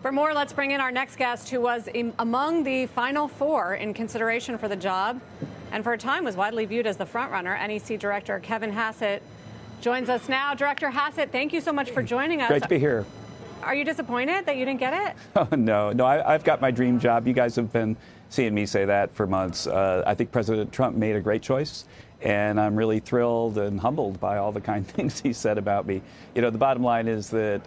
For more, let's bring in our next guest, who was among the final four in consideration for the job, and for a time was widely viewed as the frontrunner. NEC Director Kevin Hassett joins us now. Director Hassett, thank you so much for joining us. Great to be here. Are you disappointed that you didn't get it? Oh, no, I've got my dream job. You guys have been seeing me say that for months. I think President Trump made a great choice, and I'm really thrilled and humbled by all the kind things he said about me. You know, the bottom line is that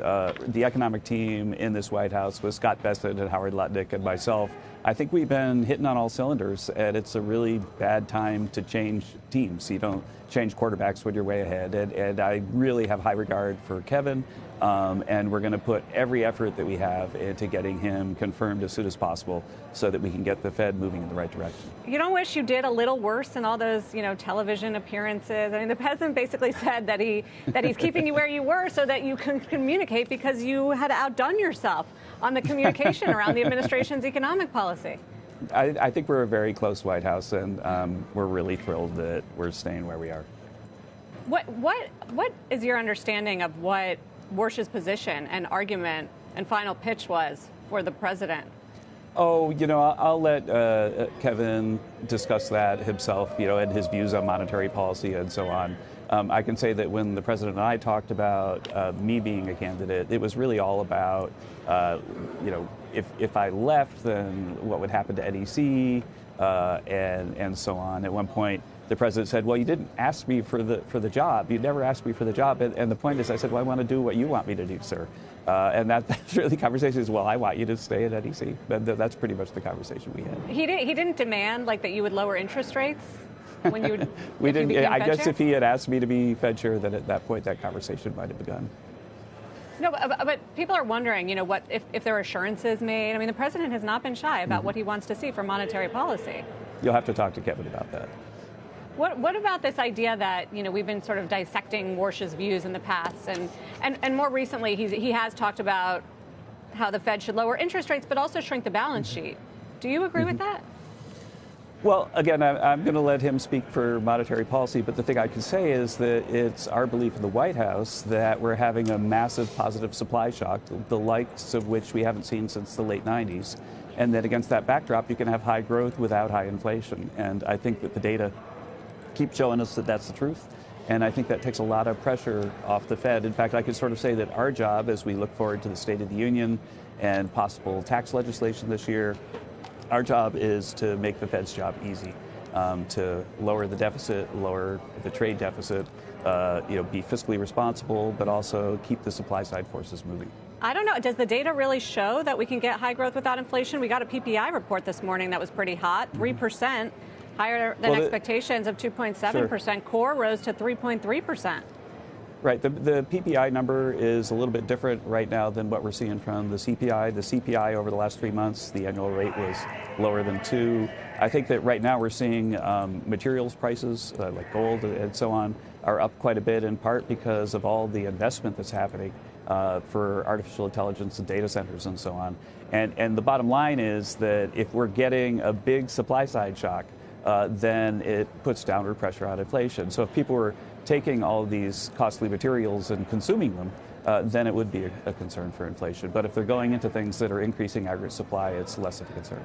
the economic team in this White House with Scott Bessent and Howard Lutnick and myself, I think we've been hitting on all cylinders, and it's a really bad time to change teams. You don't change quarterbacks when you're way ahead, and I really have high regard for Kevin, and we're going to put every effort that we have into getting him confirmed as soon as possible so that we can get the Fed moving in the right direction. You don't wish you did a little worse in all those, television appearances? I mean, the president basically said that he's keeping you where you were so that you can communicate because you had outdone yourself on the communication around the administration's economic policy. I think we're a very close White House, and we're really thrilled that we're staying where we are. What is your understanding of what Warsh's position and argument and final pitch was for the president? Oh, I'll let Kevin discuss that himself, and his views on monetary policy and so on. I can say that when the president and I talked about me being a candidate, it was really all about, if I left, then what would happen to NEC and so on. At one point, the president said, well, you didn't ask me for the job. You never asked me for the job. And the point is, I said, well, I want to do what you want me to do, sir. And that's really the conversation is, well, I want you to stay at NEC. But that's pretty much the conversation we had. He didn't demand that you would lower interest rates when you would. We didn't. I guess chair? If he had asked me to be Fed chair, then at that point that conversation might have begun. No, but people are wondering, what if there are assurances made. I mean, the president has not been shy about what he wants to see for monetary policy. You'll have to talk to Kevin about that. What about this idea that, we've been sort of dissecting Warsh's views in the past, and more recently he has talked about how the Fed should lower interest rates but also shrink the balance sheet. Do you agree with that? Well, again, I'm going to let him speak for monetary policy, but the thing I can say is that it's our belief in the White House that we're having a massive positive supply shock, the likes of which we haven't seen since the late 90s, and that against that backdrop you can have high growth without high inflation. And I think that the data keep showing us that that's the truth. And I think that takes a lot of pressure off the Fed. In fact, I could sort of say that our job as we look forward to the State of the Union and possible tax legislation this year, our job is to make the Fed's job easy, to lower the deficit, lower the trade deficit, be fiscally responsible, but also keep the supply side forces moving. I don't know. Does the data really show that we can get high growth without inflation? We got a PPI report this morning that was pretty hot, 3%. Higher than expectations of 2.7%. Sure. Core rose to 3.3%. Right. The PPI number is a little bit different right now than what we're seeing from the CPI. The CPI over the last 3 months, the annual rate was lower than 2. I think that right now we're seeing materials prices like gold and so on are up quite a bit, in part because of all the investment that's happening for artificial intelligence and data centers and so on. And the bottom line is that if we're getting a big supply side shock, then it puts downward pressure on inflation. So if people were taking all of these costly materials and consuming them, then it would be a concern for inflation. But if they're going into things that are increasing aggregate supply, it's less of a concern.